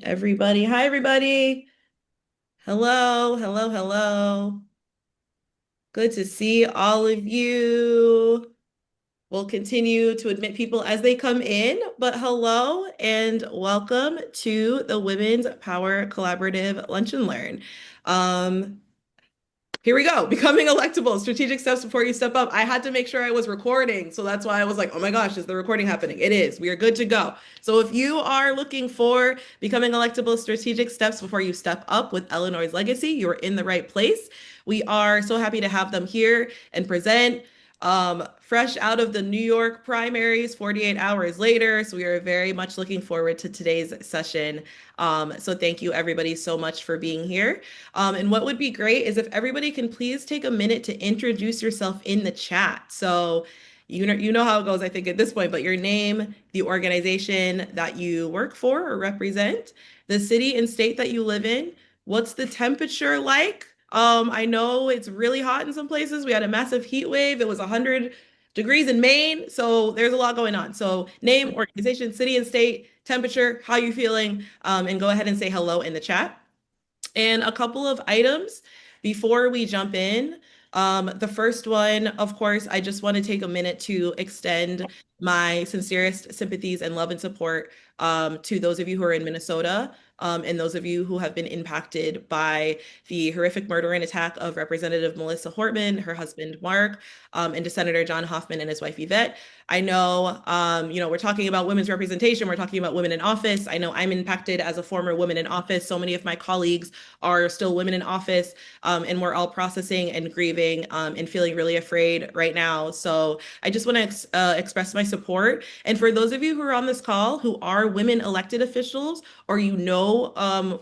everybody. Hi, everybody. Hello, hello, hello. Good to see all of you. We'll continue to admit people as they come in, but hello and welcome to the Women's Power Collaborative Lunch and Learn. Um, Here we go. Becoming electable, strategic steps before you step up. I had to make sure I was recording. So that's why I was like, oh my gosh, is the recording happening? It is. We are good to go. So if you are looking for becoming electable, strategic steps before you step up with Eleanor's legacy, you're in the right place. We are so happy to have them here and present. Fresh out of the New York primaries, 48 hours later. So we are very much looking forward to today's session. So thank you everybody so much for being here. And what would be great is if everybody can please take a minute to introduce yourself in the chat. So you know how it goes, I think, at this point, but your name, the organization that you work for or represent, the city and state that you live in, what's the temperature like? I know it's really hot in some places. We had a massive heat wave. It was 100 degrees in Maine, so there's a lot going on. So name, organization, city and state, temperature, how you feeling, and go ahead and say hello in the chat. And a couple of items before we jump in. The first one, of course, I just want to take a minute to extend my sincerest sympathies and love and support to those of you who are in Minnesota, and those of you who have been impacted by the horrific murder and attack of Representative Melissa Hortman, her husband Mark, and to Senator John Hoffman and his wife Yvette. I know, we're talking about women's representation. We're talking about women in office. I know I'm impacted as a former woman in office. So many of my colleagues are still women in office, and we're all processing and grieving, and feeling really afraid right now. So I just want to express my support. And for those of you who are on this call who are women elected officials, or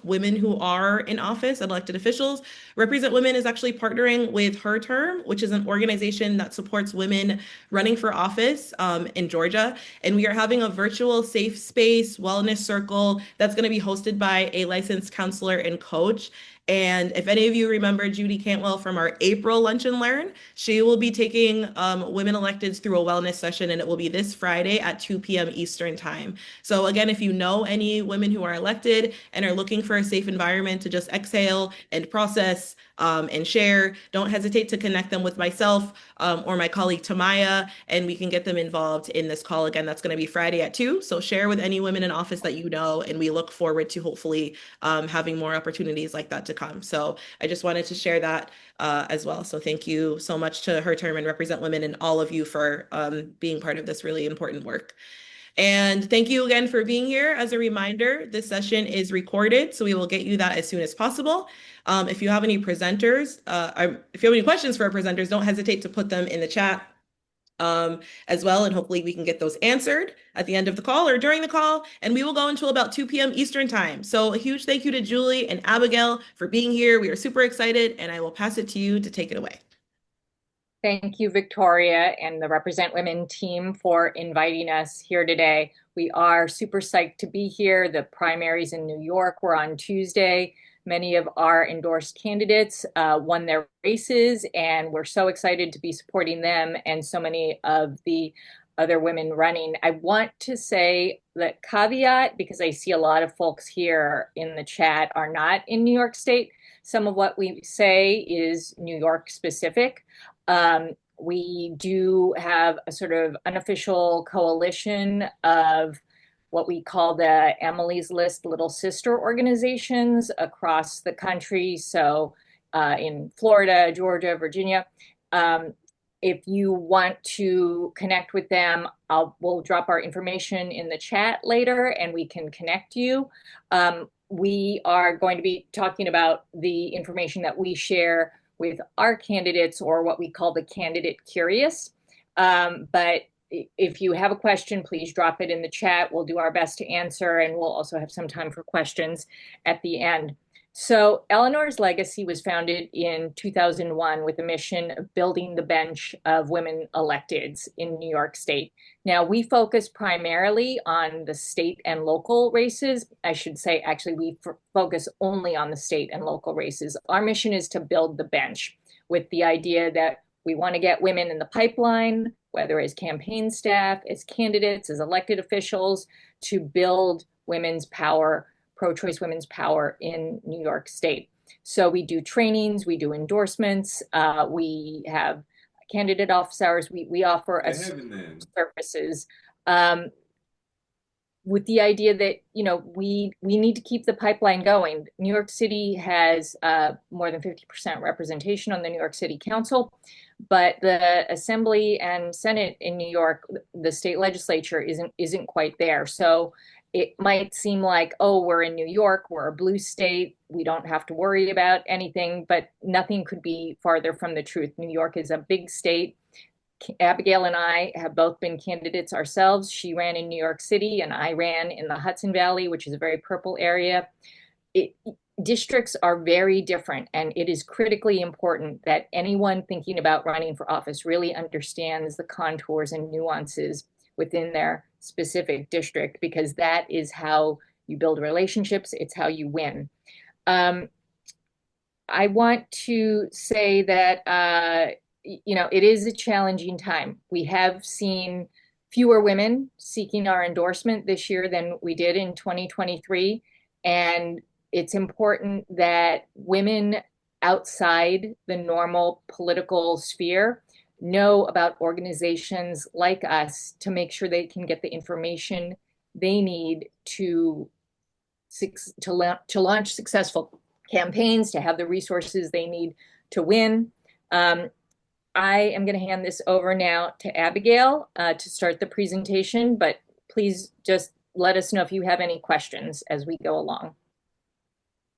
women who are in office and elected officials, Represent Women is actually partnering with Her Term, which is an organization that supports women running for office in Georgia. And we are having a virtual safe space wellness circle that's going to be hosted by a licensed counselor and coach. And if any of you remember Judy Cantwell from our April Lunch and Learn, she will be taking women electeds through a wellness session, and it will be this Friday at 2 p.m. Eastern Time. So again, if you know any women who are elected and are looking for a safe environment to just exhale and process and share, don't hesitate to connect them with myself or my colleague Tamaya, and we can get them involved in this call. Again, that's going to be Friday at 2. So share with any women in office that you know, and we look forward to hopefully having more opportunities like that to come. So I just wanted to share that as well. So thank you so much to Her Term and Represent Women and all of you for being part of this really important work. And thank you again for being here. As a reminder, this session is recorded, so we will get you that as soon as possible. If you have any presenters, if you have any questions for our presenters, don't hesitate to put them in the chat as well, and hopefully we can get those answered at the end of the call or during the call, and we will go until about 2 p.m. Eastern Time. So a huge thank you to Julie and Abigail for being here. We are super excited, and I will pass it to you to take it away. Thank you, Victoria, and the Represent Women team for inviting us here today. We are super psyched to be here. The primaries in New York were on Tuesday. Many of our endorsed candidates won their races, and we're so excited to be supporting them and so many of the other women running. I want to say that caveat, because I see a lot of folks here in the chat are not in New York State. Some of what we say is New York specific. We do have a sort of unofficial coalition of what we call the Emily's List Little Sister organizations across the country. So in Florida, Georgia, Virginia. If you want to connect with them, we'll drop our information in the chat later and we can connect you. We are going to be talking about the information that we share with our candidates, or what we call the candidate curious. But if you have a question, please drop it in the chat. We'll do our best to answer, and we'll also have some time for questions at the end. So Eleanor's legacy was founded in 2001 with the mission of building the bench of women electeds in New York State. Now, we focus primarily on the state and local races. I should say, actually, we focus only on the state and local races. Our mission is to build the bench with the idea that we want to get women in the pipeline, whether as campaign staff, as candidates, as elected officials, to build women's power pro-choice women's power in New York State. So we do trainings, we do endorsements, we have candidate office hours, we offer a services. Um, with the idea that we need to keep the pipeline going. New York City has more than 50% representation on the New York City Council, but the Assembly and Senate in New York, the state legislature isn't quite there. So it might seem like, oh, we're in New York, we're a blue state, we don't have to worry about anything, but nothing could be farther from the truth. New York is a big state. Abigail and I have both been candidates ourselves. She ran in New York City and I ran in the Hudson Valley, which is a very purple area. Districts are very different, and it is critically important that anyone thinking about running for office really understands the contours and nuances within their specific district, because that is how you build relationships. It's how you win. I want to say that it is a challenging time. We have seen fewer women seeking our endorsement this year than we did in 2023. And it's important that women outside the normal political sphere know about organizations like us to make sure they can get the information they need to launch successful campaigns, to have the resources they need to win. I am going to hand this over now to Abigail to start the presentation, but please just let us know if you have any questions as we go along.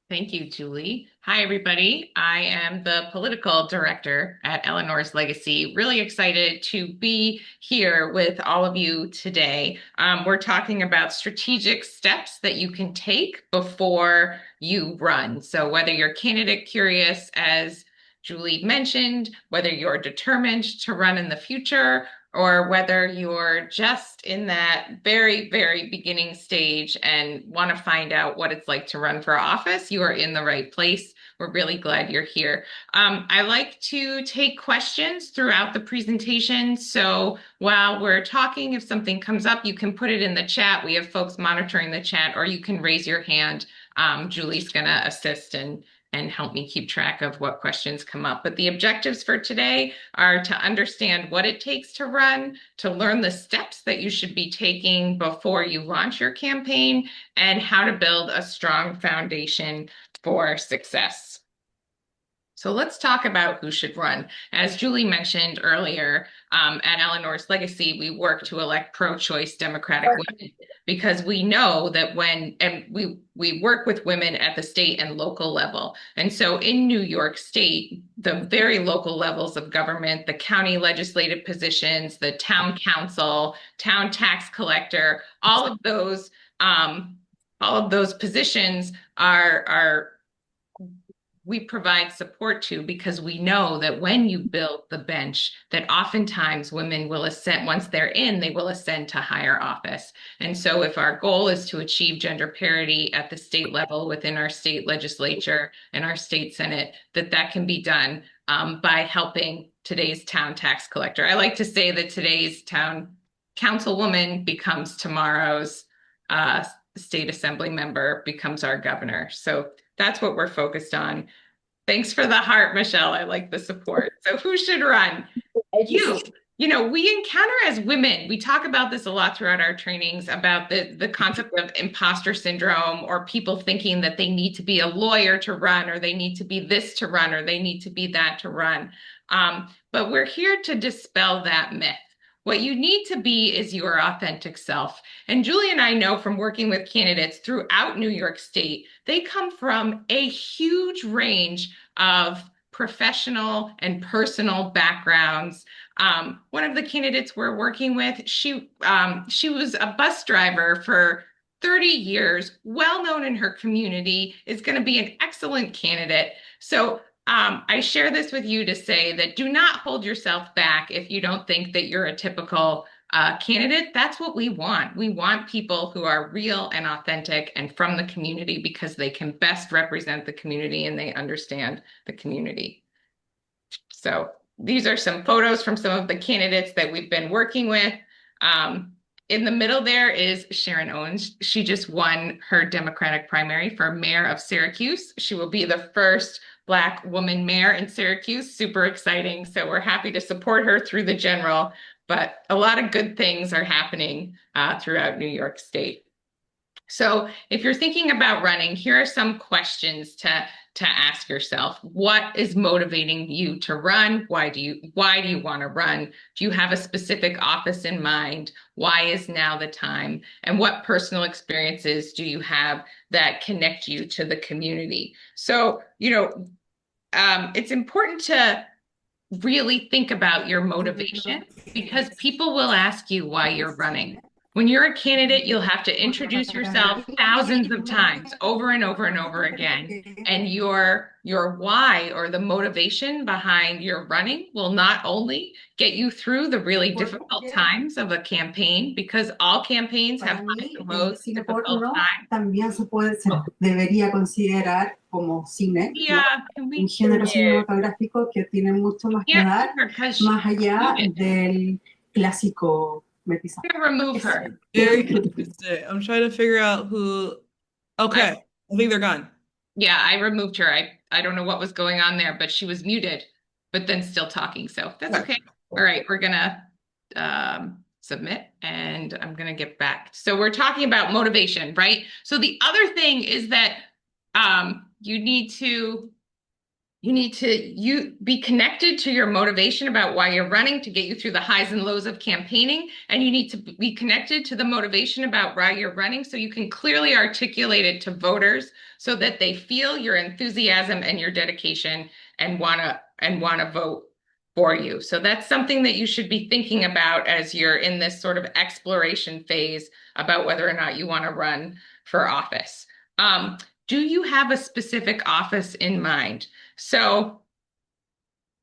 Thank you, Julie. Hi, everybody. I am the political director at Eleanor's Legacy. Really excited to be here with all of you today. We're talking about strategic steps that you can take before you run. So whether you're candidate curious, as Julie mentioned, whether you're determined to run in the future, or whether you're just in that very, very beginning stage and want to find out what it's like to run for office, you are in the right place. We're really glad you're here. I like to take questions throughout the presentation. So while we're talking, if something comes up, you can put it in the chat. We have folks monitoring the chat, or you can raise your hand. Julie's going to assist and help me keep track of what questions come up. But the objectives for today are to understand what it takes to run, to learn the steps that you should be taking before you launch your campaign, and how to build a strong foundation for success. So let's talk about who should run. As Julie mentioned earlier, at Eleanor's Legacy, we work to elect pro-choice Democratic women, because we know that we work with women at the state and local level. And so in New York State, the very local levels of government, the county legislative positions, the town council, town tax collector, all of those positions are we provide support to, because we know that when you build the bench, that oftentimes women will ascend. Once they're in, they will ascend to higher office. And so if our goal is to achieve gender parity at the state level within our state legislature and our state senate, that can be done by helping today's town tax collector. I like to say that today's town councilwoman becomes tomorrow's state assembly member, becomes our governor. So that's what we're focused on. Thanks for the heart, Michelle. I like the support. So who should run? We encounter as women, we talk about this a lot throughout our trainings, about the concept of imposter syndrome, or people thinking that they need to be a lawyer to run, or they need to be this to run, or they need to be that to run. But we're here to dispel that myth. What you need to be is your authentic self. And Julie and I know from working with candidates throughout New York State, they come from a huge range of professional and personal backgrounds. One of the candidates we're working with, she was a bus driver for 30 years, well known in her community, is going to be an excellent candidate. So I share this with you to say that do not hold yourself back if you don't think that you're a typical candidate. That's what we want. We want people who are real and authentic and from the community, because they can best represent the community and they understand the community. So these are some photos from some of the candidates that we've been working with. in the middle there is Sharon Owens. She just won her Democratic primary for mayor of Syracuse. She will be the first Black woman mayor in Syracuse. Super exciting. So we're happy to support her through the general, but a lot of good things are happening throughout New York State. So if you're thinking about running, here are some questions to ask yourself. What is motivating you to run? Why do you want to run? Do you have a specific office in mind? Why is now the time? And what personal experiences do you have that connect you to the community? So, it's important to really think about your motivation because people will ask you why you're running. When you're a candidate, you'll have to introduce yourself thousands of times over and over and over again. And your why or the motivation behind your running will not only get you through the really difficult times of a campaign, because all campaigns have highs and lows, difficult times. También se debería considerar como cine, Yeah, un género cinematográfico que tiene mucho más que dar, más allá del clásico mestizaje. Remove her. Very consistent. I'm trying to figure out who. Okay, I think they're gone. Yeah, I removed her. I don't know what was going on there, but she was muted, but then still talking. So that's okay. All right, we're gonna submit and I'm gonna get back. So we're talking about motivation, right? So the other thing is that you need to be connected to your motivation about why you're running to get you through the highs and lows of campaigning. And you need to be connected to the motivation about why you're running so you can clearly articulate it to voters so that they feel your enthusiasm and your dedication and wanna vote for you. So that's something that you should be thinking about as you're in this sort of exploration phase about whether or not you want to run for office. Do you have a specific office in mind? So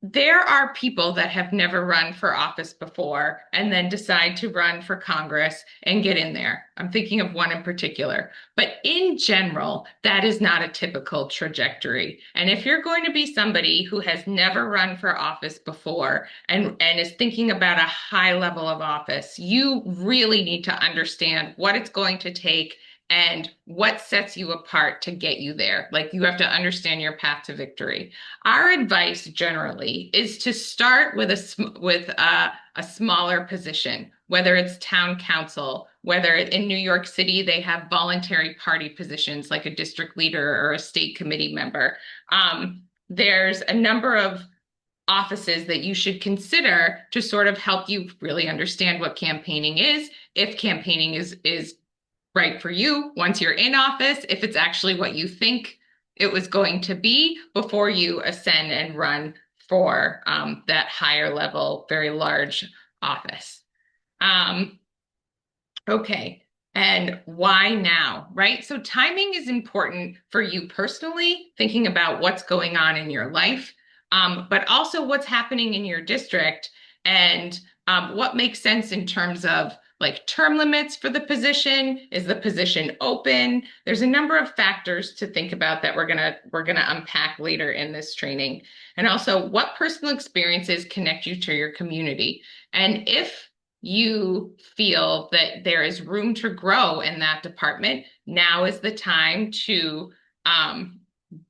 there are people that have never run for office before and then decide to run for Congress and get in there. I'm thinking of one in particular. But in general, that is not a typical trajectory. And if you're going to be somebody who has never run for office before and is thinking about a high level of office, you really need to understand what it's going to take and what sets you apart to get you there. Like, you have to understand your path to victory. Our advice generally is to start with a smaller position, whether it's town council, whether in New York City they have voluntary party positions like a district leader or a state committee member. There's a number of offices that you should consider to sort of help you really understand what campaigning is, if campaigning is right for you once you're in office, if it's actually what you think it was going to be before you ascend and run for that higher level, very large office. Okay, and why now, right? So timing is important for you personally, thinking about what's going on in your life, but also what's happening in your district and what makes sense in terms of like term limits for the position. Is the position open? There's a number of factors to think about that we're gonna unpack later in this training. And also, what personal experiences connect you to your community? And if you feel that there is room to grow in that department, now is the time to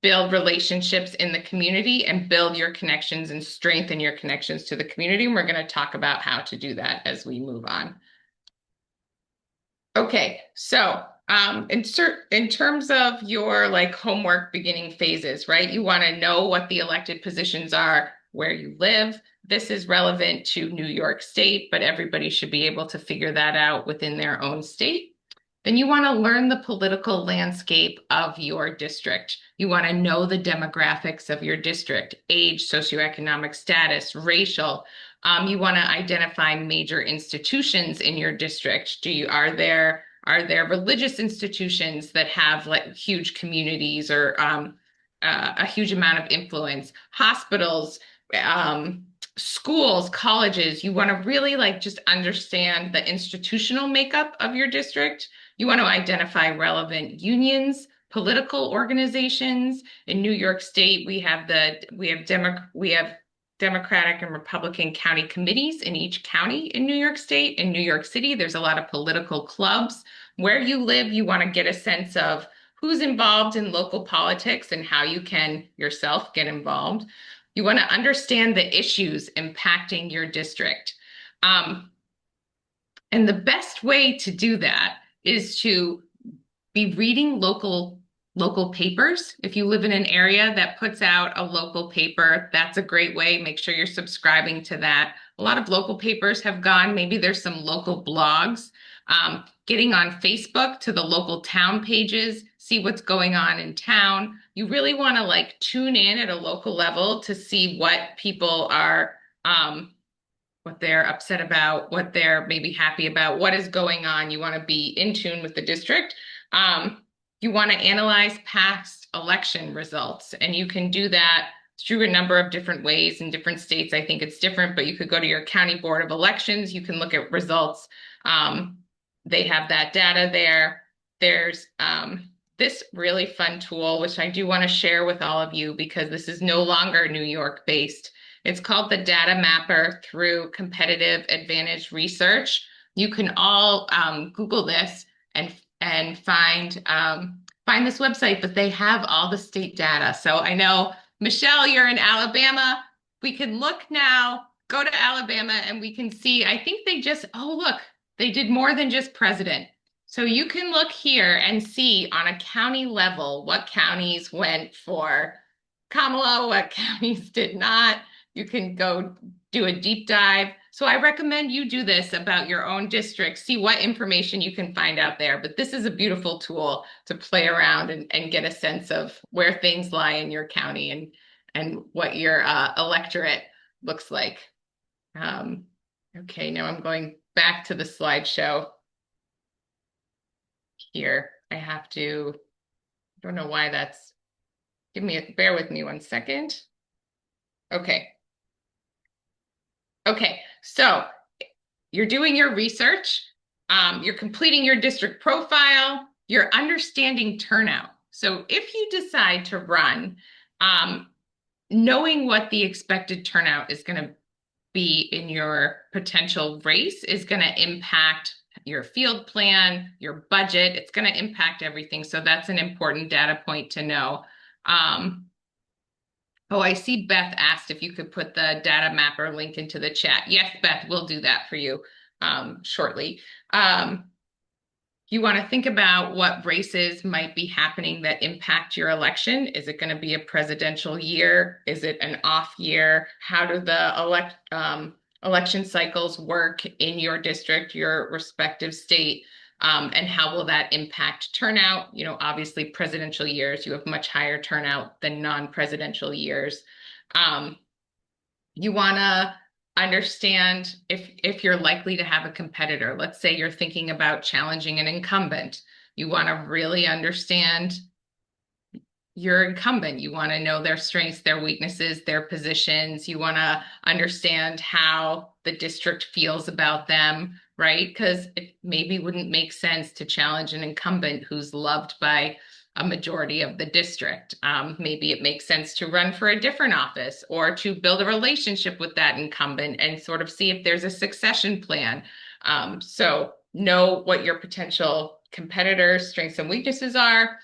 build relationships in the community and build your connections and strengthen your connections to the community. And we're going to talk about how to do that as we move on. Okay, so in terms of your like homework beginning phases, right? You want to know what the elected positions are, where you live. This is relevant to New York State, but everybody should be able to figure that out within their own state. Then you want to learn the political landscape of your district. You want to know the demographics of your district, age, socioeconomic status, racial. You want to identify major institutions in your district. Are there religious institutions that have like huge communities or a huge amount of influence? Hospitals, schools, colleges. You want to really like just understand the institutional makeup of your district. You want to identify relevant unions, political organizations. In New York State, we have Democratic and Republican county committees in each county in New York State. In New York City, there's a lot of political clubs. Where you live, you want to get a sense of who's involved in local politics and how you can yourself get involved. You want to understand the issues impacting your district. And the best way to do that is to be reading local papers. If you live in an area that puts out a local paper, that's a great way. Make sure you're subscribing to that. A lot of local papers have gone. Maybe there's some local blogs. Getting on Facebook to the local town pages, see what's going on in town. You really want to like tune in at a local level to see what people are what they're upset about, what they're maybe happy about, what is going on. You want to be in tune with the district. You want to analyze past election results, and you can do that through a number of different ways in different states. I think it's different, but you could go to your county board of elections. You can look at results. They have that data there. There's this really fun tool, which I do want to share with all of you because this is no longer New York based. It's called the Data Mapper through Competitive Advantage Research. You can all Google this and find this website, but they have all the state data. So I know, Michelle, you're in Alabama. We can look now, go to Alabama, and we can see, I think they just, oh, look, they did more than just president. So you can look here and see on a county level what counties went for Kamala, what counties did not. You can go do a deep dive. So I recommend you do this about your own district, see what information you can find out there. But this is a beautiful tool to play around and get a sense of where things lie in your county and what your electorate looks like. Okay, now I'm going back to the slideshow. Here, I have to, I don't know why that's, bear with me one second. Okay. Okay, so you're doing your research, you're completing your district profile, you're understanding turnout. So if you decide to run, knowing what the expected turnout is going to be in your potential race is going to impact your field plan, your budget. It's going to impact everything. So that's an important data point to know. Oh, I see Beth asked if you could put the data mapper link into the chat. Yes, Beth, we'll do that for you shortly. You want to think about what races might be happening that impact your election. Is it going to be a presidential year? Is it an off year? How do the election cycles work in your district, your respective state? And how will that impact turnout? You know, obviously presidential years, you have much higher turnout than non-presidential years. You want to understand if you're likely to have a competitor. Let's say you're thinking about challenging an incumbent. You want to really understand your incumbent. You want to know their strengths, their weaknesses, their positions. You want to understand how the district feels about them, right? Because it maybe wouldn't make sense to challenge an incumbent who's loved by a majority of the district. Maybe it makes sense to run for a different office or to build a relationship with that incumbent and sort of see if there's a succession plan. So know what your potential competitors' strengths and weaknesses are.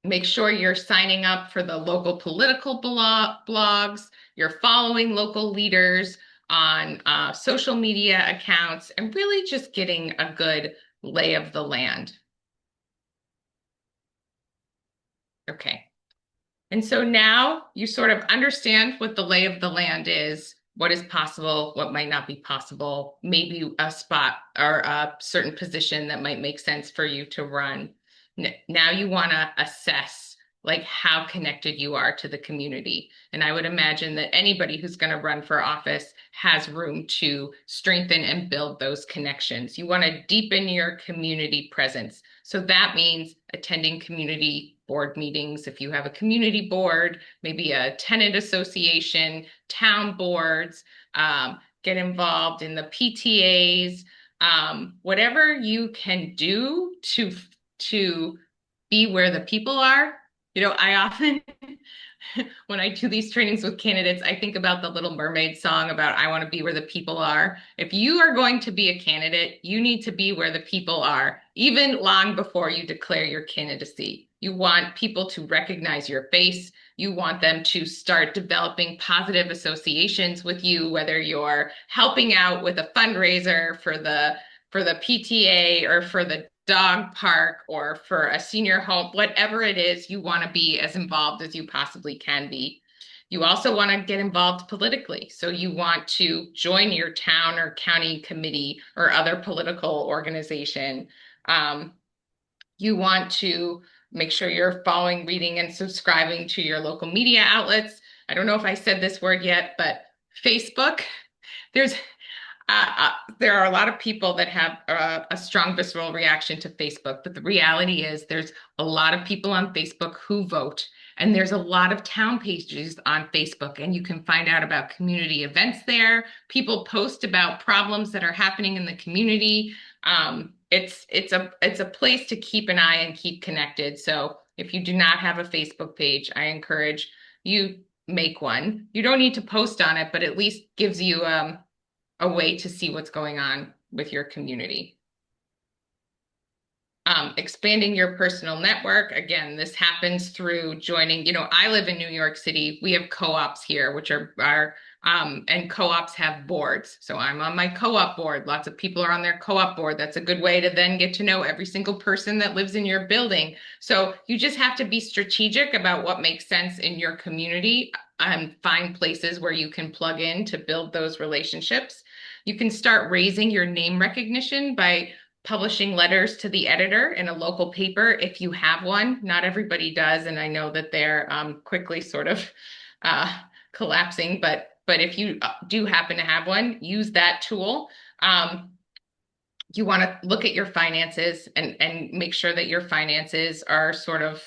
Make sure you're signing up for the local political blogs, you're following local leaders on social media accounts, and really just getting a good lay of the land. Okay. And so now you sort of understand what the lay of the land is, what is possible, what might not be possible, maybe a spot or a certain position that might make sense for you to run. Now you want to assess like how connected you are to the community. And I would imagine that anybody who's going to run for office has room to strengthen and build those connections. You want to deepen your community presence. So that means attending community board meetings. If you have a community board, maybe a tenant association, town boards, get involved in the PTAs, whatever you can do to be where the people are. You know, I often when I do these trainings with candidates, I think about the Little Mermaid song about I want to be where the people are. If you are going to be a candidate, you need to be where the people are, even long before you declare your candidacy. You want people to recognize your face. You want them to start developing positive associations with you, whether you're helping out with a fundraiser for the PTA or for the dog park or for a senior home, whatever it is, you want to be as involved as you possibly can be. You also want to get involved politically. So you want to join your town or county committee or other political organization. You want to make sure you're following, reading, and subscribing to your local media outlets. I don't know if I said this word yet, but Facebook, there's there are a lot of people that have a strong visceral reaction to Facebook, but the reality is there's a lot of people on Facebook who vote, and there's a lot of town pages on Facebook, and you can find out about community events there. People post about problems that are happening in the community. It's a place to keep an eye and keep connected. So if you do not have a Facebook page, I encourage you make one. You don't need to post on it, but at least gives you a way to see what's going on with your community. Expanding your personal network. Again, this happens through joining, I live in New York City. We have co-ops here, which are and co-ops have boards. So I'm on my co-op board. Lots of people are on their co-op board. That's a good way to then get to know every single person that lives in your building. So you just have to be strategic about what makes sense in your community and find places where you can plug in to build those relationships. You can start raising your name recognition by publishing letters to the editor in a local paper if you have one. Not everybody does, and I know that they're quickly sort of collapsing, but if you do happen to have one, use that tool. You want to look at your finances and make sure that your finances are sort of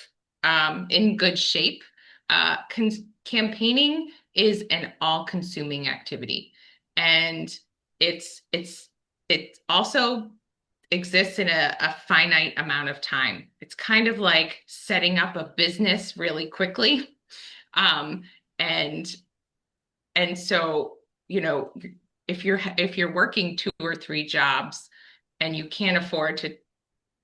in good shape. Campaigning is an all-consuming activity, and it also exists in a finite amount of time. It's kind of like setting up a business really quickly. And so, if you're working 2 or 3 jobs and you can't afford to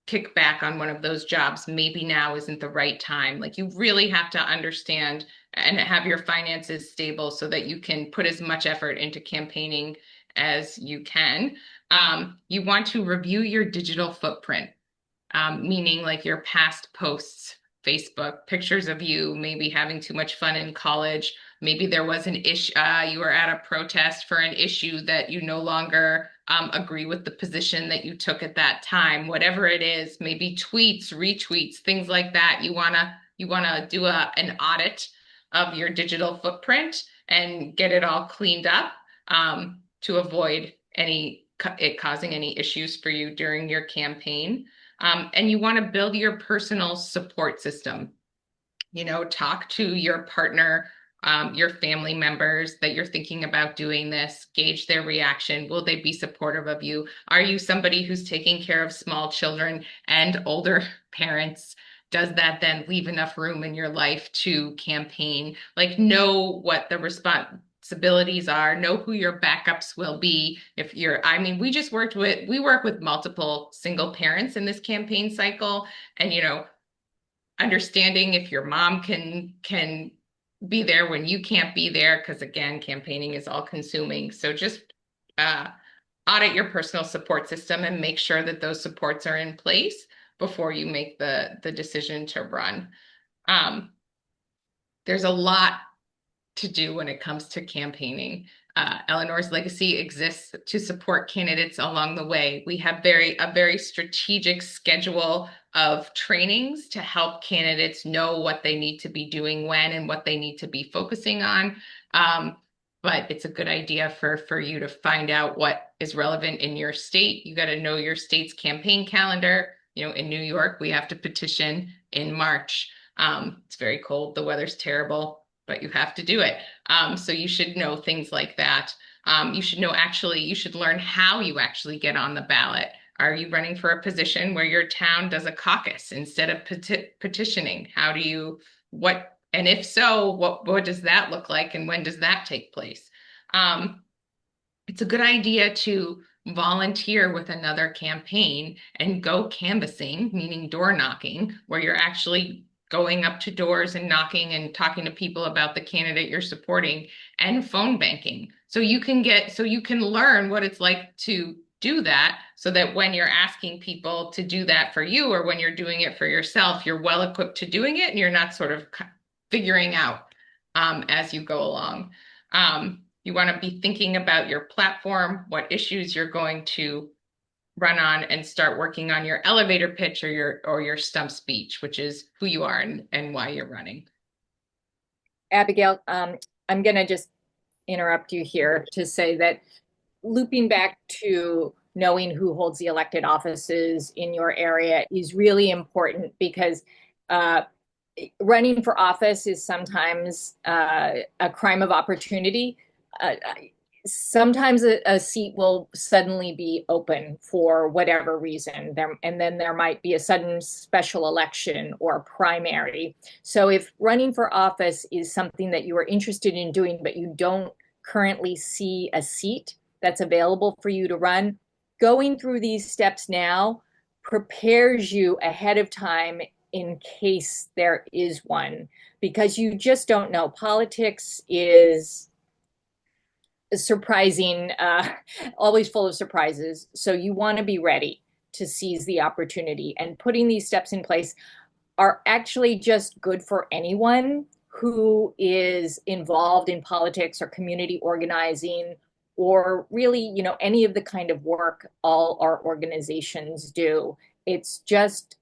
kick back on one of those jobs, maybe now isn't the right time. Like, you really have to understand and have your finances stable so that you can put as much effort into campaigning as you can. You want to review your digital footprint, meaning like your past posts, Facebook, pictures of you maybe having too much fun in college. Maybe there was an issue, you were at a protest for an issue that you no longer agree with the position that you took at that time. Whatever it is, maybe tweets, retweets, things like that. You wanna do an audit of your digital footprint and get it all cleaned up to avoid it causing any issues for you during your campaign. And you want to build your personal support system. Talk to your partner, your family members that you're thinking about doing this, gauge their reaction. Will they be supportive of you? Are you somebody who's taking care of small children and older parents? Does that then leave enough room in your life to campaign? Like, know what the responsibilities are, know who your backups will be. We work with multiple single parents in this campaign cycle, and understanding if your mom can be there when you can't be there, because again, campaigning is all consuming. So just audit your personal support system and make sure that those supports are in place before you make the decision to run. There's a lot to do when it comes to campaigning. Eleanor's Legacy exists to support candidates along the way. We have a very strategic schedule of trainings to help candidates know what they need to be doing when and what they need to be focusing on. But it's a good idea for you to find out what is relevant in your state. You got to know your state's campaign calendar. In New York, we have to petition in March. It's very cold. The weather's terrible, but you have to do it. So you should know things like that. You should learn how you actually get on the ballot. Are you running for a position where your town does a caucus instead of petitioning? And if so, what does that look like, and when does that take place? It's a good idea to volunteer with another campaign and go canvassing, meaning door knocking, where you're actually going up to doors and knocking and talking to people about the candidate you're supporting, and phone banking. So you can learn what it's like to do that, so that when you're asking people to do that for you, or when you're doing it for yourself, you're well equipped to doing it, and you're not sort of figuring out as you go along. You want to be thinking about your platform, what issues you're going to run on, and start working on your elevator pitch or your stump speech, which is who you are and why you're running. Abigail, I'm going to just interrupt you here to say that, looping back to knowing who holds the elected offices in your area is really important, because running for office is sometimes a crime of opportunity. Sometimes a seat will suddenly be open for whatever reason, and then there might be a sudden special election or primary. So if running for office is something that you are interested in doing, but you don't currently see a seat that's available for you to run, going through these steps now prepares you ahead of time in case there is one, because you just don't know. Politics is surprising, always full of surprises. So you want to be ready to seize the opportunity. And putting these steps in place are actually just good for anyone who is involved in politics or community organizing, or really, any of the kind of work all our organizations do. It's just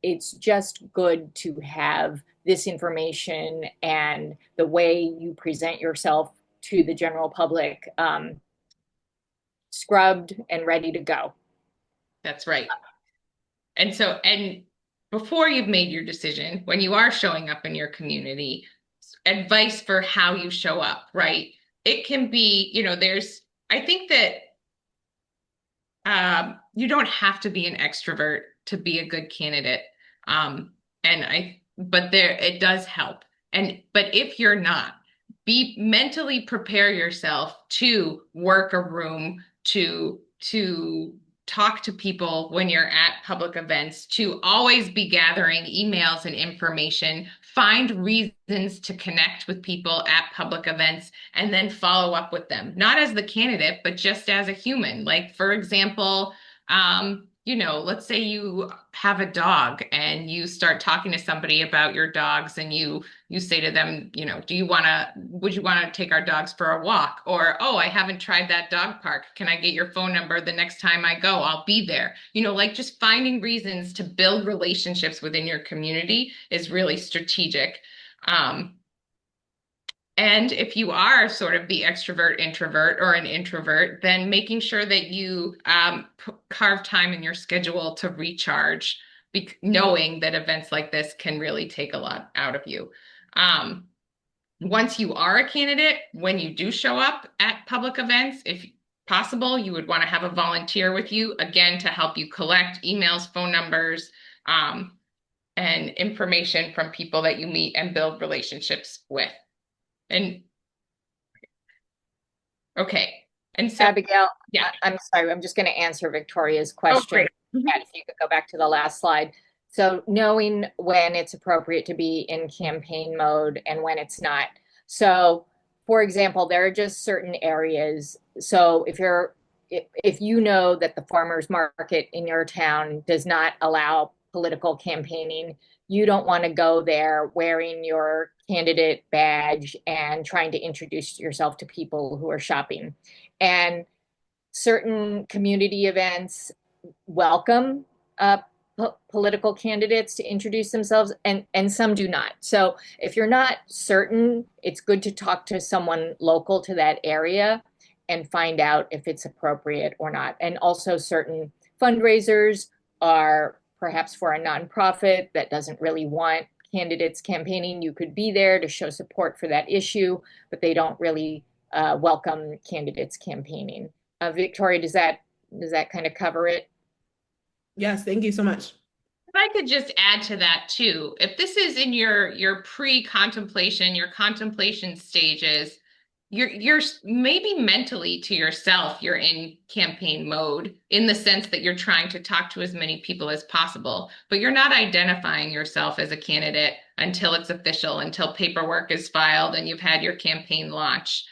good to have this information and the way you present yourself to the general public scrubbed and ready to go. That's right. And before you've made your decision, when you are showing up in your community, advice for how you show up, right? It can be, I think that you don't have to be an extrovert to be a good candidate. But it does help. But if you're not, mentally prepare yourself to work a room, to talk to people when you're at public events, to always be gathering emails and information, find reasons to connect with people at public events, and then follow up with them, not as the candidate, but just as a human. Like, for example, let's say you have a dog and you start talking to somebody about your dogs, and you say to them, would you want to take our dogs for a walk? Or, oh, I haven't tried that dog park. Can I get your phone number? The next time I go, I'll be there. Like just finding reasons to build relationships within your community is really strategic. And if you are sort of the extrovert introvert or an introvert, then making sure that you carve time in your schedule to recharge, knowing that events like this can really take a lot out of you. Once you are a candidate, when you do show up at public events, if possible, you would want to have a volunteer with you, again, to help you collect emails, phone numbers, and information from people that you meet and build relationships with. And okay. And so, Abigail, yeah, I'm sorry, I'm just going to answer Victoria's question. If you could go back to the last slide. So knowing when it's appropriate to be in campaign mode and when it's not. So, for example, there are just certain areas. So if you know that the farmers market in your town does not allow political campaigning, you don't want to go there wearing your candidate badge and trying to introduce yourself to people who are shopping. And certain community events welcome political candidates to introduce themselves, and some do not. So if you're not certain, it's good to talk to someone local to that area and find out if it's appropriate or not. And also certain fundraisers are perhaps for a nonprofit that doesn't really want candidates campaigning. You could be there to show support for that issue, but they don't really welcome candidates campaigning. Victoria, does that kind of cover it? Yes, thank you so much. I could just add to that too, if this is in your pre-contemplation, your contemplation stages, you're maybe mentally to yourself, you're in campaign mode in the sense that you're trying to talk to as many people as possible, but you're not identifying yourself as a candidate until it's official, until paperwork is filed and you've had your campaign launch.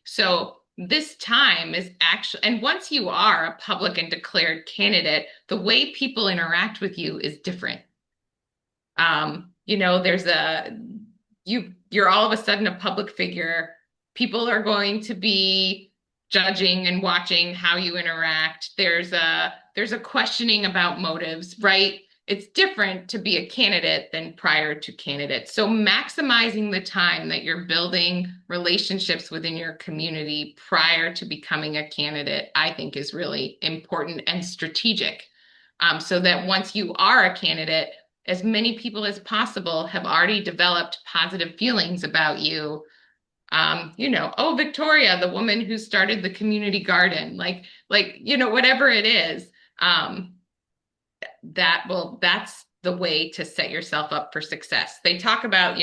So this time is actually, and once you are a public and declared candidate, the way people interact with you is different. You're all of a sudden a public figure. People are going to be judging and watching how you interact. There's a questioning about motives, right? It's different to be a candidate than prior to candidate. So maximizing the time that you're building relationships within your community prior to becoming a candidate, I think is really important and strategic. So that once you are a candidate, as many people as possible have already developed positive feelings about you. Oh, Victoria, the woman who started the community garden, whatever it is, that's the way to set yourself up for success. They talk about,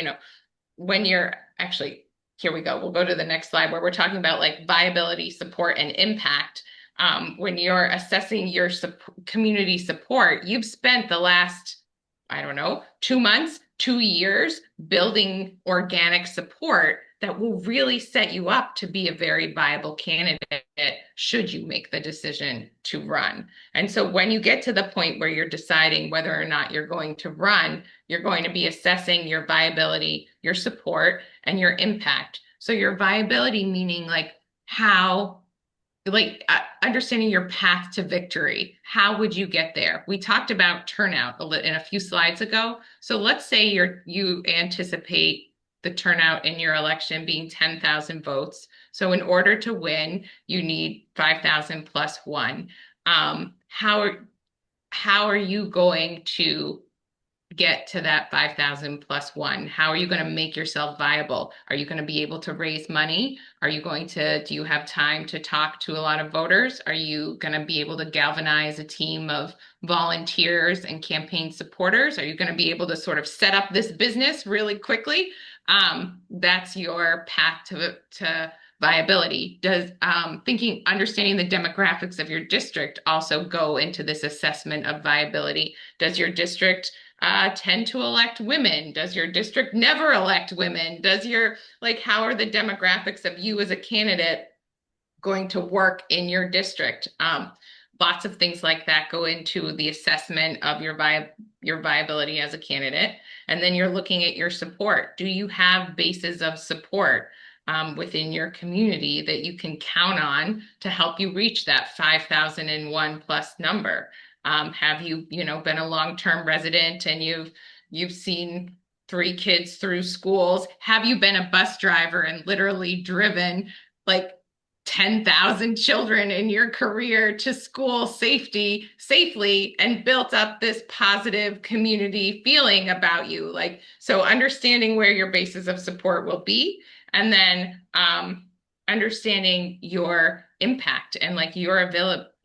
when you're actually, here we go. We'll go to the next slide where we're talking about like viability, support, and impact. When you're assessing your community support, you've spent the last, I don't know, 2 months, 2 years building organic support that will really set you up to be a very viable candidate should you make the decision to run. And so when you get to the point where you're deciding whether or not you're going to run, you're going to be assessing your viability, your support, and your impact. So your viability meaning understanding your path to victory. How would you get there? We talked about turnout in a few slides ago. So let's say you anticipate the turnout in your election being 10,000 votes. So in order to win, you need 5,000 plus 1. How are you going to get to that 5,000 plus 1? How are you going to make yourself viable? Are you going to be able to raise money? Do you have time to talk to a lot of voters? Are you going to be able to galvanize a team of volunteers and campaign supporters? Are you going to be able to sort of set up this business really quickly? That's your path to viability. Understanding the demographics of your district also go into this assessment of viability? Does your district tend to elect women? Does your district never elect women? How are the demographics of you as a candidate going to work in your district? Lots of things like that go into the assessment of your viability as a candidate. And then you're looking at your support. Do you have bases of support within your community that you can count on to help you reach that 5,001 plus number? Have you, been a long-term resident and you've seen 3 kids through schools? Have you been a bus driver and literally driven 10,000 children in your career to school safely and built up this positive community feeling about you? So understanding where your bases of support will be, and then understanding your impact and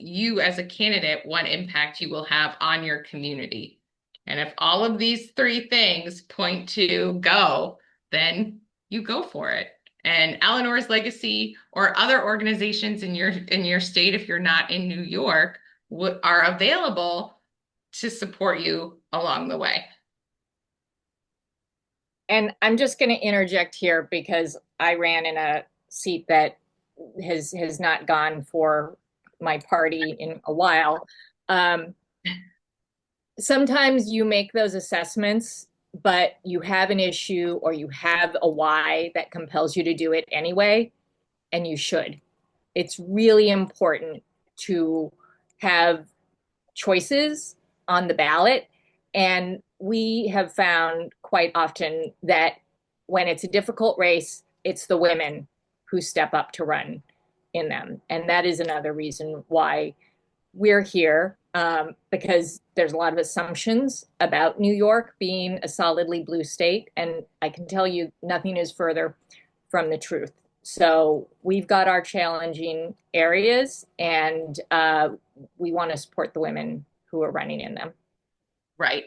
you as a candidate, what impact you will have on your community. And if all of these 3 things point to go, then you go for it. And Eleanor's Legacy or other organizations in your state, if you're not in New York, are available to support you along the way. And I'm just going to interject here because I ran in a seat that has not gone for my party in a while. Sometimes you make those assessments, but you have an issue or you have a why that compels you to do it anyway, and you should. It's really important to have choices on the ballot. And we have found quite often that when it's a difficult race, it's the women who step up to run in them. And that is another reason why we're here, because there's a lot of assumptions about New York being a solidly blue state. And I can tell you nothing is further from the truth. So we've got our challenging areas, and we want to support the women who are running in them. right?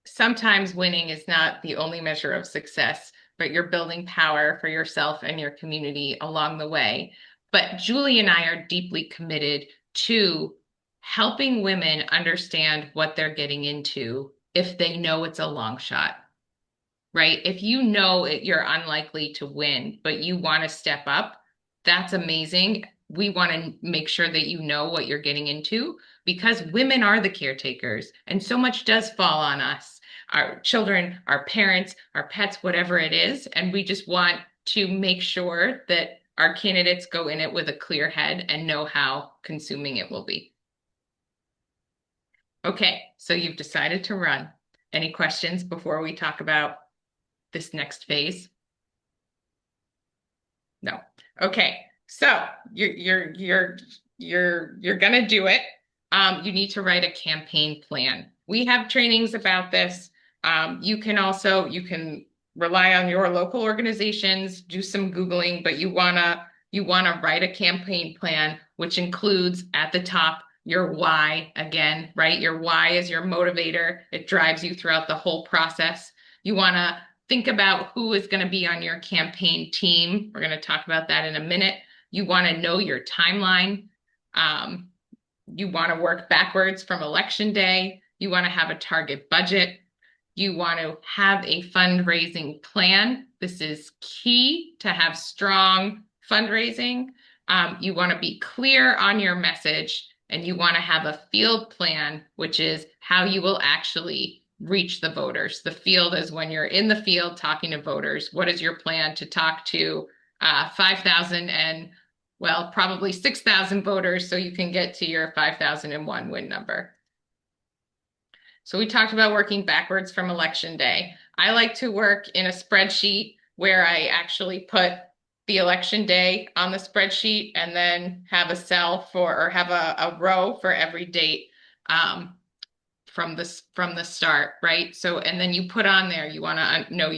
Sometimes winning is not the only measure of success, but you're building power for yourself and your community along the way. But Julie and I are deeply committed to helping women understand what they're getting into if they know it's a long shot, right? If you know you're unlikely to win, but you want to step up, that's amazing. We want to make sure that you know what you're getting into because women are the caretakers and so much does fall on us, our children, our parents, our pets, whatever it is. And we just want to make sure that our candidates go in it with a clear head and know how consuming it will be. Okay, so you've decided to run. Any questions before we talk about this next phase? No. Okay. So you're gonna do it. You need to write a campaign plan. We have trainings about this. You can rely on your local organizations, do some Googling, but you wanna write a campaign plan, which includes at the top your why again, right? Your why is your motivator. It drives you throughout the whole process. You wanna think about who is going to be on your campaign team. We're going to talk about that in a minute. You want to know your timeline. You want to work backwards from election day. You want to have a target budget. You want to have a fundraising plan. This is key to have strong fundraising. You want to be clear on your message, and you want to have a field plan, which is how you will actually reach the voters. The field is when you're in the field talking to voters. What is your plan to talk to 5,000 and, well, probably 6,000 voters so you can get to your 5,001 win number? So we talked about working backwards from election day. I like to work in a spreadsheet where I actually put the election day on the spreadsheet and then have a cell for, or have a row for every date. From the start, right? So, and then you put on there, you want to know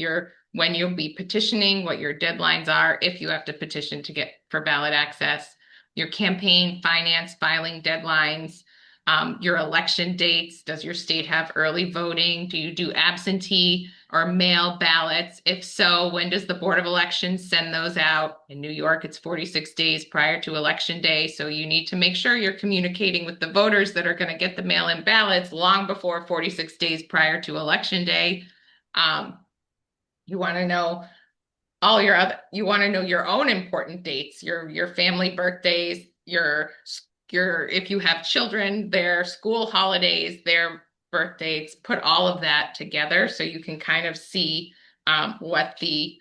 when you'll be petitioning, what your deadlines are, if you have to petition to get for ballot access, your campaign finance filing deadlines, your election dates. Does your state have early voting? Do you do absentee or mail ballots? If so, when does the Board of Elections send those out? In New York, it's 46 days prior to election day. So you need to make sure you're communicating with the voters that are going to get the mail-in ballots long before 46 days prior to election day. You want to know you want to know your own important dates, your family birthdays, if you have children, their school holidays, their birth dates, put all of that together so you can kind of see what the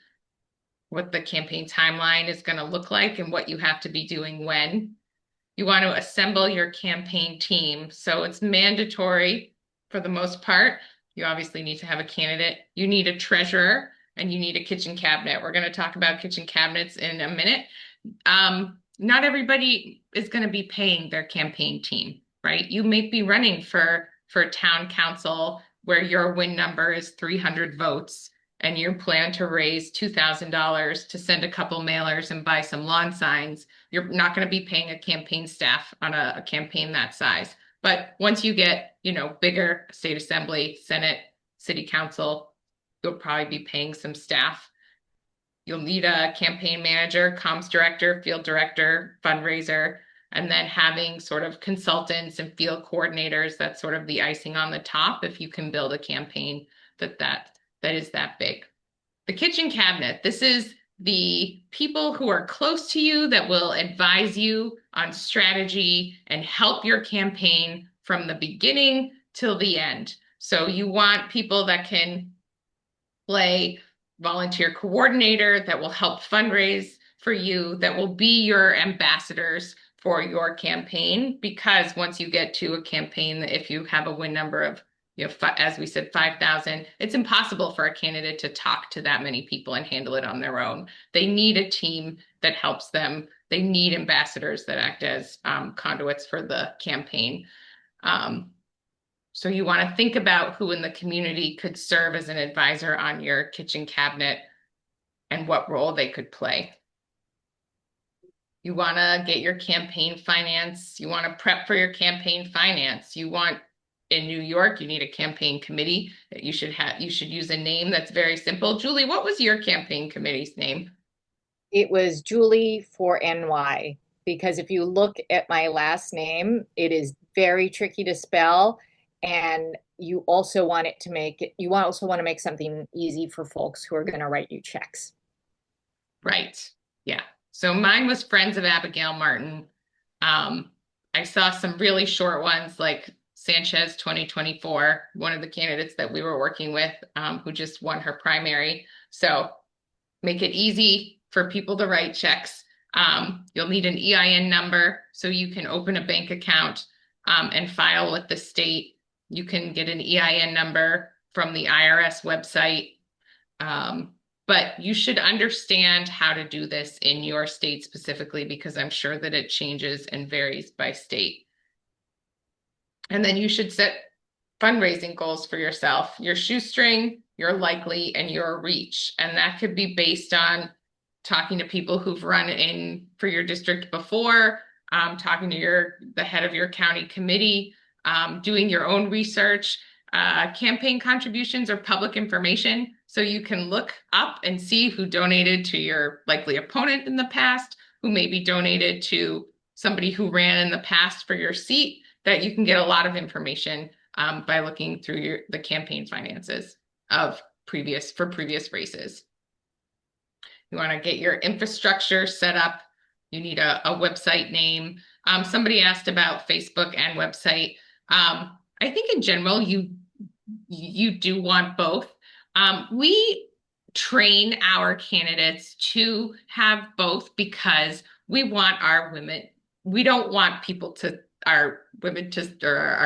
campaign timeline is going to look like and what you have to be doing when. You want to assemble your campaign team. So it's mandatory for the most part. You obviously need to have a candidate. You need a treasurer and you need a kitchen cabinet. We're going to talk about kitchen cabinets in a minute. Not everybody is going to be paying their campaign team, right? You may be running for town council where your win number is 300 votes and you plan to raise $2,000 to send a couple mailers and buy some lawn signs. You're not going to be paying a campaign staff on a campaign that size. But once you get, bigger, state assembly, Senate, city council, you'll probably be paying some staff. You'll need a campaign manager, comms director, field director, fundraiser, and then having sort of consultants and field coordinators. That's sort of the icing on the top if you can build a campaign that is that big. The kitchen cabinet, this is the people who are close to you that will advise you on strategy and help your campaign from the beginning till the end. So you want people that can play volunteer coordinator, that will help fundraise for you, that will be your ambassadors for your campaign. Because once you get to a campaign, if you have a win number of, as we said, 5,000, it's impossible for a candidate to talk to that many people and handle it on their own. They need a team that helps them. They need ambassadors that act as conduits for the campaign. So you want to think about who in the community could serve as an advisor on your kitchen cabinet and what role they could play. You want to get your campaign finance. You want to prep for your campaign finance. You want in New York, you need a campaign committee that you should have. You should use a name that's very simple. Julie, what was your campaign committee's name? It was Julie for NY, because if you look at my last name, it is very tricky to spell. And you also want it to make it, you also want to make something easy for folks who are going to write you checks. Right. Yeah. So mine was Friends of Abigail Martin. I saw some really short ones like Sanchez 2024, one of the candidates that we were working with, who just won her primary. So make it easy for people to write checks. You'll need an EIN number so you can open a bank account and file with the state. You can get an EIN number from the IRS website. But you should understand how to do this in your state specifically, because I'm sure that it changes and varies by state. And then you should set fundraising goals for yourself, your shoestring, your likely, and your reach. And that could be based on talking to people who've run in for your district before, talking to the head of your county committee, doing your own research. Campaign contributions are public information, so you can look up and see who donated to your likely opponent in the past, who maybe donated to somebody who ran in the past for your seat. That you can get a lot of information by looking through the campaign finances of previous races. You want to get your infrastructure set up. You need a website name. Somebody asked about Facebook and website. I think in general, you do want both. We train our candidates to have both because we want our women. We don't want our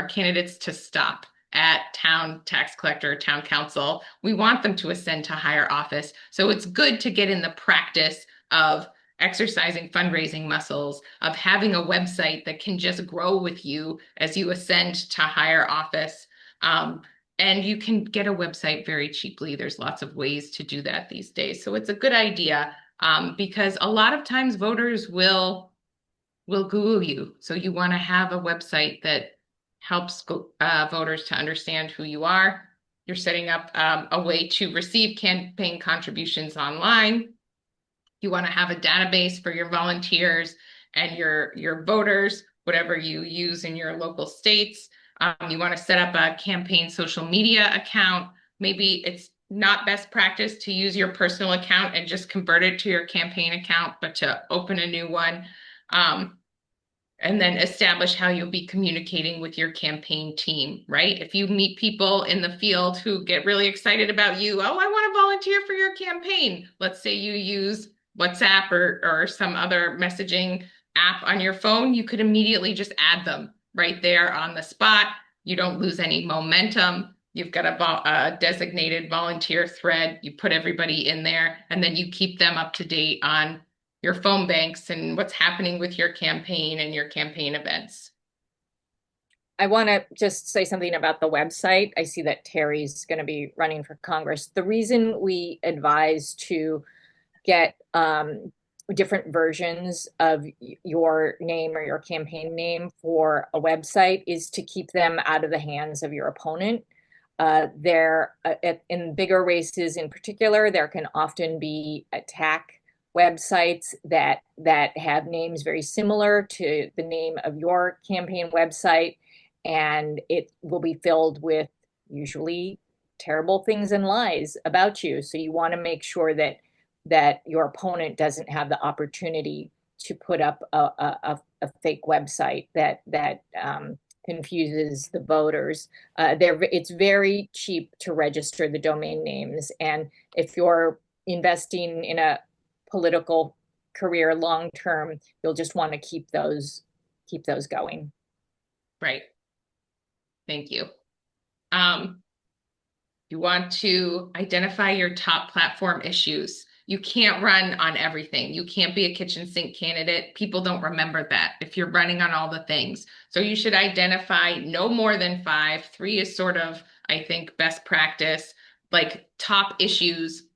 candidates to stop at town tax collector, town council. We want them to ascend to higher office. So it's good to get in the practice of exercising fundraising muscles, of having a website that can just grow with you as you ascend to higher office. And you can get a website very cheaply. There's lots of ways to do that these days. So it's a good idea because a lot of times voters will Google you. So you want to have a website that helps voters to understand who you are. You're setting up a way to receive campaign contributions online. You want to have a database for your volunteers and your voters, whatever you use in your local states. You want to set up a campaign social media account. Maybe it's not best practice to use your personal account and just convert it to your campaign account, but to open a new one. And then establish how you'll be communicating with your campaign team, right? If you meet people in the field who get really excited about you, oh, I want to volunteer for your campaign. Let's say you use WhatsApp or some other messaging app on your phone, you could immediately just add them right there on the spot. You don't lose any momentum. You've got a designated volunteer thread. You put everybody in there, and then you keep them up to date on your phone banks and what's happening with your campaign and your campaign events. I want to just say something about the website. I see that Terry's going to be running for Congress. The reason we advise to get different versions of your name or your campaign name for a website is to keep them out of the hands of your opponent. In bigger races in particular, there can often be attack websites that have names very similar to the name of your campaign website, and it will be filled with usually terrible things and lies about you. So you want to make sure that your opponent doesn't have the opportunity to put up a fake website that confuses the voters. It's very cheap to register the domain names, and if you're investing in a political career long term, you'll just want to keep those going. Right. Thank you. You want to identify your top platform issues. You can't run on everything. You can't be a kitchen sink candidate. People don't remember that if you're running on all the things. So you should identify no more than 5. 3 is sort of, I think, best practice, like top issues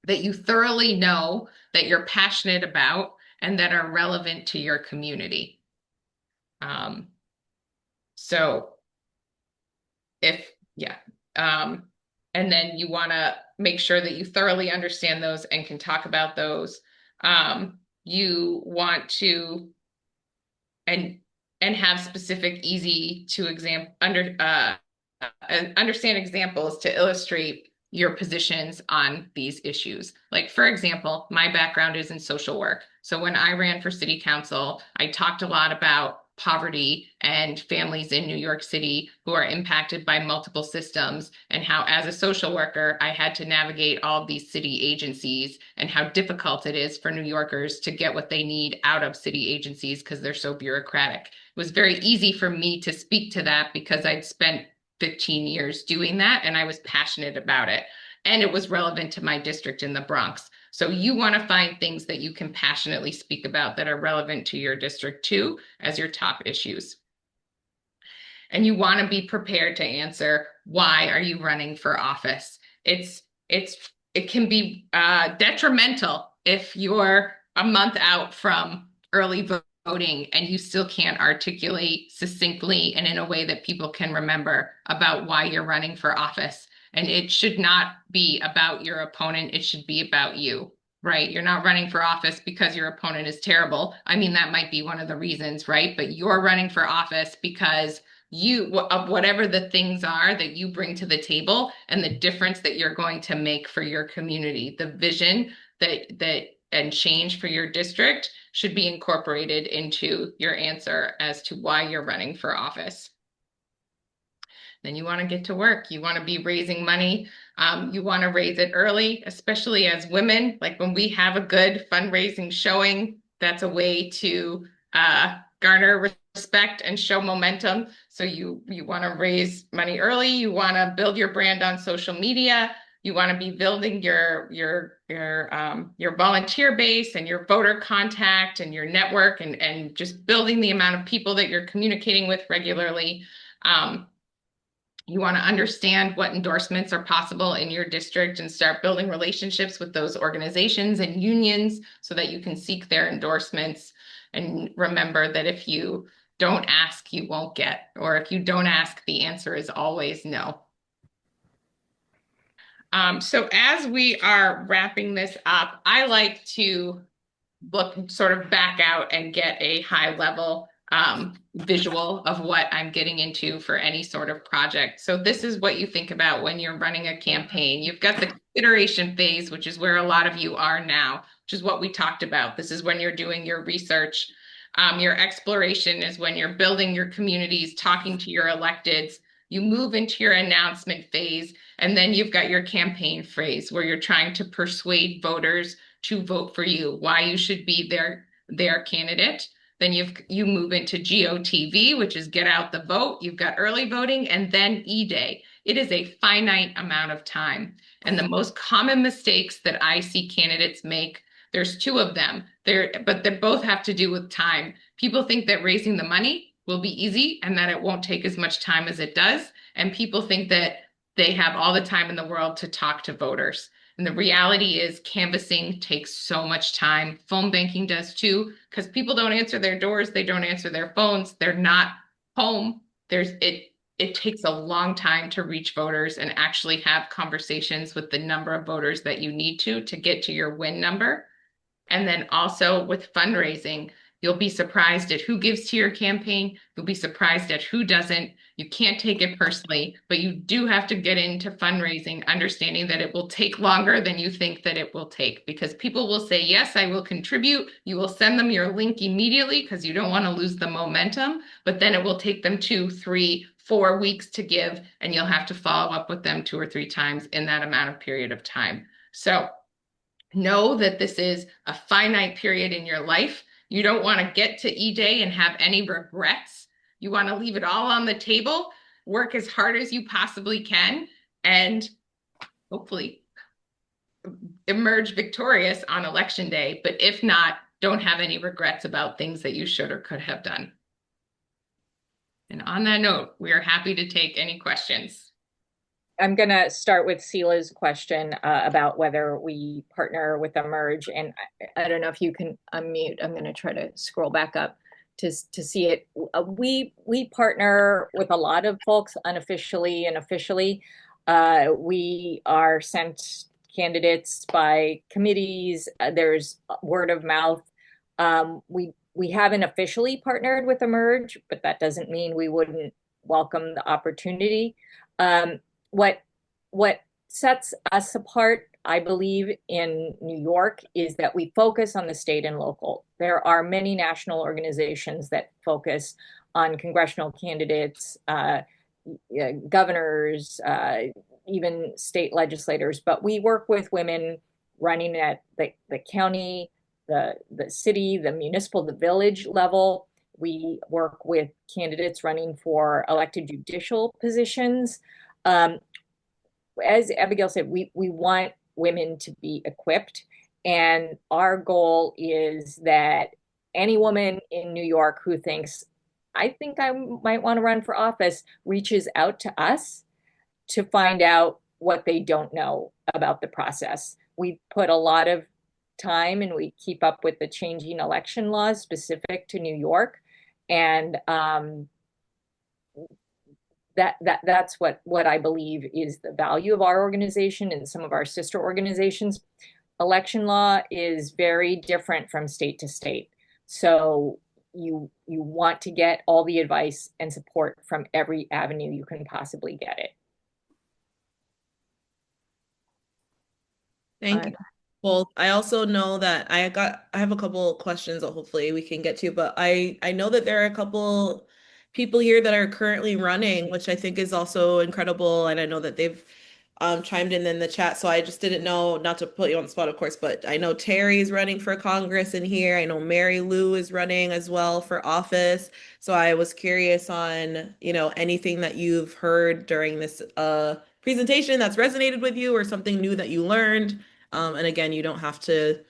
that you thoroughly know, that you're passionate about, and that are relevant to your community. So Yeah. And then you want to make sure that you thoroughly understand those and can talk about those. You want to and have specific, easy to understand examples to illustrate your positions on these issues. Like, for example, my background is in social work. So when I ran for city council, I talked a lot about poverty and families in New York City who are impacted by multiple systems, and how, as a social worker, I had to navigate all these city agencies and how difficult it is for New Yorkers to get what they need out of city agencies because they're so bureaucratic. It was very easy for me to speak to that because I'd spent 15 years doing that and I was passionate about it. And it was relevant to my district in the Bronx. So you want to find things that you can passionately speak about that are relevant to your district too as your top issues. And you want to be prepared to answer, why are you running for office? It can be detrimental if you're a month out from early voting and you still can't articulate succinctly and in a way that people can remember about why you're running for office. And it should not be about your opponent. It should be about you, right? You're not running for office because your opponent is terrible. I mean, that might be one of the reasons, right? But you're running for office because whatever the things are that you bring to the table and the difference that you're going to make for your community, the vision that and change for your district should be incorporated into your answer as to why you're running for office. Then you want to get to work. You want to be raising money. You want to raise it early, especially as women. Like, when we have a good fundraising showing, that's a way to garner respect and show momentum. So you want to raise money early. You want to build your brand on social media. You want to be building your volunteer base and your voter contact and your network, and just building the amount of people that you're communicating with regularly. You want to understand what endorsements are possible in your district and start building relationships with those organizations and unions so that you can seek their endorsements. And remember that if you don't ask, you won't get, or if you don't ask, the answer is always no. So as we are wrapping this up, I like to look sort of back out and get a high level visual of what I'm getting into for any sort of project. So this is what you think about when you're running a campaign. You've got the consideration phase, which is where a lot of you are now, which is what we talked about. This is when you're doing your research. Your exploration is when you're building your communities, talking to your electeds. You move into your announcement phase, and then you've got your campaign phase where you're trying to persuade voters to vote for you, why you should be their candidate. Then you move into GOTV, which is get out the vote. You've got early voting, and then E-Day. It is a finite amount of time. And the most common mistakes that I see candidates make, there's two of them, but they both have to do with time. People think that raising the money will be easy and that it won't take as much time as it does. And people think that they have all the time in the world to talk to voters. And the reality is canvassing takes so much time. Phone banking does too, because people don't answer their doors. They don't answer their phones. They're not home. It takes a long time to reach voters and actually have conversations with the number of voters that you need to get to your win number. And then also with fundraising, you'll be surprised at who gives to your campaign. You'll be surprised at who doesn't. You can't take it personally, but you do have to get into fundraising, understanding that it will take longer than you think that it will take, because people will say, yes, I will contribute. You will send them your link immediately because you don't want to lose the momentum, but then it will take them 2, 3, 4 weeks to give, and you'll have to follow up with them 2 or 3 times in that amount of period of time. So know that this is a finite period in your life. You don't want to get to E-Day and have any regrets. You want to leave it all on the table, work as hard as you possibly can, and hopefully emerge victorious on election day. But if not, don't have any regrets about things that you should or could have done. And on that note, we are happy to take any questions. I'm going to start with Sela's question about whether we partner with Emerge. And I don't know if you can unmute. I'm going to try to scroll back up to see it. We partner with a lot of folks unofficially and officially. We are sent candidates by committees. There's word of mouth. We haven't officially partnered with Emerge, but that doesn't mean we wouldn't welcome the opportunity. Um, what what sets us apart, I believe, in New York is that we focus on the state and local. There are many national organizations that focus on congressional candidates, governors, even state legislators, but we work with women running at the county, the city, the municipal, the village level. We work with candidates running for elected judicial positions. Um, as Abigail said, we want women to be equipped. And our goal is that any woman in New York who thinks, I think I might want to run for office, reaches out to us to find out what they don't know about the process. We put a lot of time and we keep up with the changing election laws specific to New York. And that's what I believe is the value of our organization and some of our sister organizations. Election law is very different from state to state. So you want to get all the advice and support from every avenue you can possibly get it. Thank you. Well, I also know that I have a couple questions that hopefully we can get to, but I know that there are a couple people here that are currently running, which I think is also incredible. And I know that they've chimed in the chat. So I just didn't know, not to put you on the spot, of course, but I know Terry's running for Congress in here. I know Mary Lou is running as well for office. So I was curious on, anything that you've heard during this presentation that's resonated with you or something new that you learned. And again, you don't have to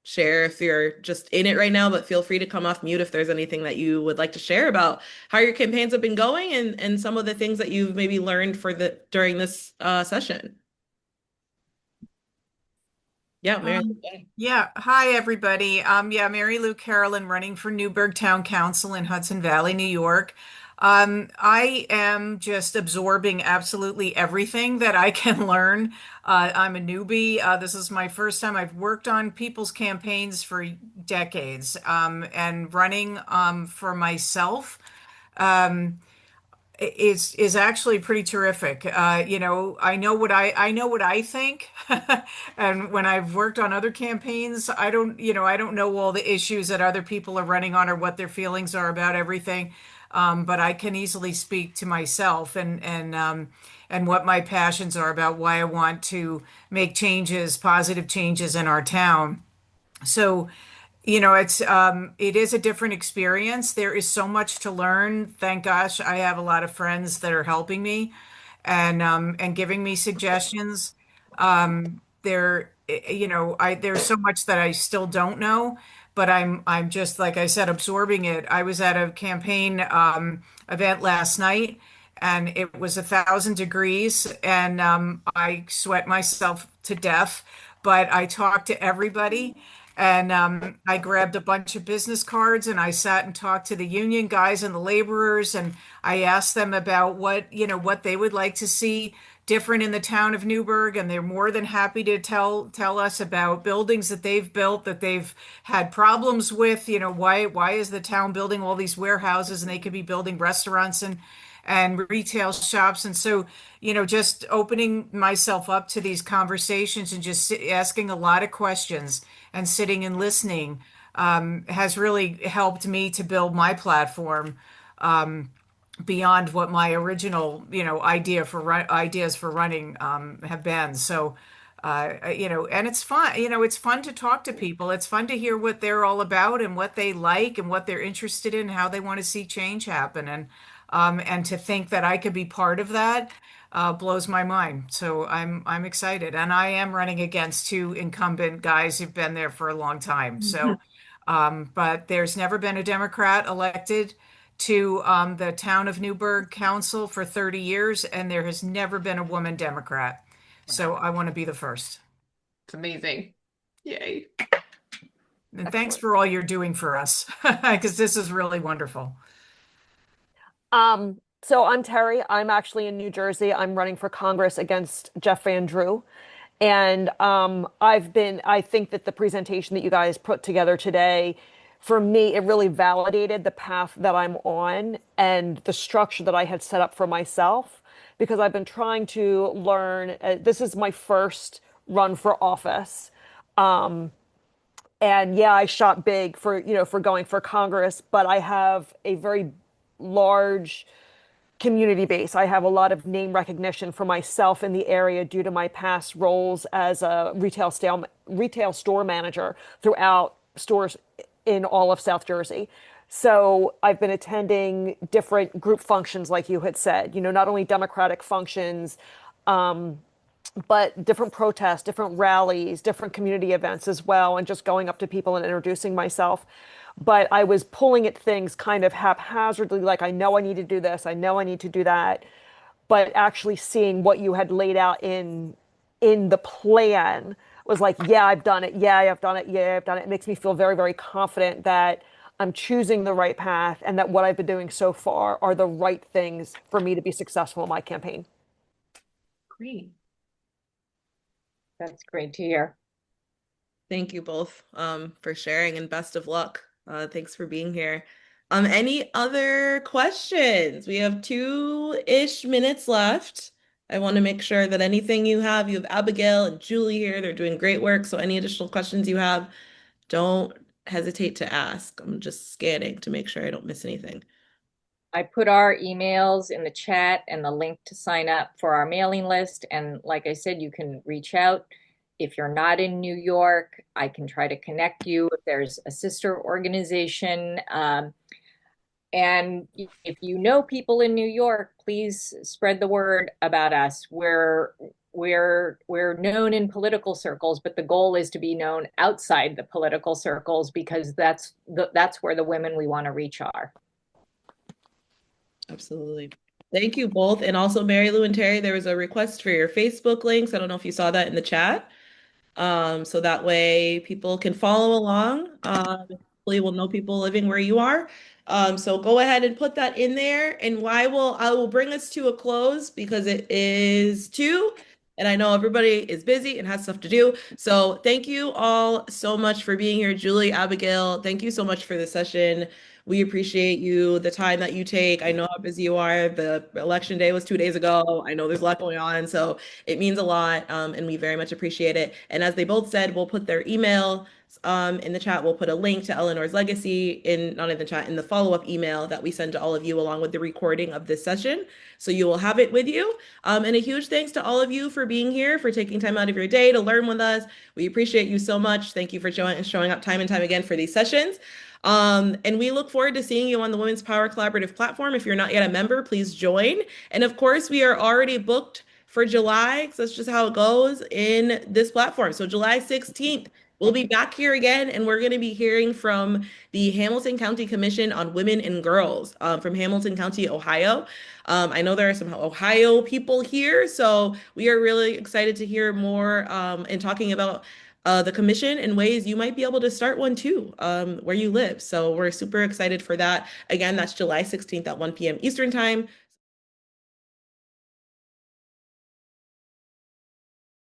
share if you're just in it right now, but feel free to come off mute if there's anything that you would like to share about how your campaigns have been going and some of the things that you've maybe learned during this session. Yeah, Mary. Yeah. Hi, everybody. Yeah, Mary Lou Carolyn running for Newburgh Town Council in Hudson Valley, New York. I am just absorbing absolutely everything that I can learn. I'm a newbie. This is my first time. I've worked on people's campaigns for decades, and running for myself. Is actually pretty terrific. I know what I think, and when I've worked on other campaigns, I don't know all the issues that other people are running on or what their feelings are about everything. But I can easily speak to myself and what my passions are about why I want to make changes, positive changes in our town. So, it is a different experience. There is so much to learn. Thank gosh, I have a lot of friends that are helping me and giving me suggestions. There's so much that I still don't know, but I'm just like I said, absorbing it. I was at a campaign event last night, and it was 1,000 degrees, and I sweat myself to death. But I talked to everybody, and I grabbed a bunch of business cards, and I sat and talked to the union guys and the laborers, and I asked them about what they would like to see different in the town of Newburgh, and they're more than happy to tell us about buildings that they've built that they've had problems with. Why is the town building all these warehouses and they could be building restaurants and retail shops? And so, just opening myself up to these conversations and just asking a lot of questions and sitting and listening has really helped me to build my platform beyond what my original, ideas for running have been. So, and it's fun. It's fun to talk to people. It's fun to hear what they're all about and what they like and what they're interested in, how they want to see change happen. And to think that I could be part of that blows my mind. So I'm excited, and I am running against two incumbent guys who've been there for a long time. So, but there's never been a Democrat elected to the town of Newburgh Council for 30 years, and there has never been a woman Democrat. So I want to be the first. It's amazing. Yay. And thanks for all you're doing for us, because this is really wonderful. So I'm Terry. I'm actually in New Jersey. I'm running for Congress against Jeff Van Drew. And I think that the presentation that you guys put together today, for me, it really validated the path that I'm on and the structure that I had set up for myself, because I've been trying to learn. This is my first run for office. And yeah, I shot big for going for Congress, but I have a very large community base. I have a lot of name recognition for myself in the area due to my past roles as a retail store manager throughout stores in all of South Jersey. So I've been attending different group functions, like you had said, not only Democratic functions, but different protests, different rallies, different community events as well, and just going up to people and introducing myself. But I was pulling at things kind of haphazardly, like I know I need to do this, I know I need to do that, but actually seeing what you had laid out in the plan was like, yeah, I've done it. Yeah, I've done it. Yeah, I've done it. It makes me feel very, very confident that I'm choosing the right path and that what I've been doing so far are the right things for me to be successful in my campaign. Great. That's great to hear. Thank you both for sharing, and best of luck. Thanks for being here. Any other questions? We have 2-ish minutes left. I want to make sure that anything you have Abigail and Julie here. They're doing great work. So any additional questions you have, don't hesitate to ask. I'm just scanning to make sure I don't miss anything. I put our emails in the chat and the link to sign up for our mailing list. And like I said, you can reach out. If you're not in New York, I can try to connect you if there's a sister organization. And if you know people in New York, please spread the word about us. We're known in political circles, but the goal is to be known outside the political circles, because that's where the women we want to reach are. Absolutely. Thank you both. And also, Mary Lou and Terry, there was a request for your Facebook links. I don't know if you saw that in the chat. So that way people can follow along. Hopefully we'll know people living where you are. So go ahead and put that in there. And I will bring us to a close because it is 2. And I know everybody is busy and has stuff to do. So thank you all so much for being here. Julie, Abigail, thank you so much for the session. We appreciate the time that you take. I know how busy you are. The election day was 2 days ago. I know there's a lot going on, so it means a lot, and we very much appreciate it. And as they both said, we'll put their email in the chat. We'll put a link to Eleanor's legacy not in the chat, in the follow-up email that we send to all of you along with the recording of this session. So you will have it with you. And a huge thanks to all of you for being here, for taking time out of your day to learn with us. We appreciate you so much. Thank you for showing up time and time again for these sessions. And we look forward to seeing you on the Women's Power Collaborative platform. If you're not yet a member, please join. And of course, we are already booked for July, because that's just how it goes in this platform. So July 16th, we'll be back here again, and we're going to be hearing from the Hamilton County Commission on Women and Girls from Hamilton County, Ohio. I know there are some Ohio people here, so we are really excited to hear more and talking about the commission and ways you might be able to start one too, where you live. So we're super excited for that. Again, that's July 16th at 1 p.m. Eastern Time.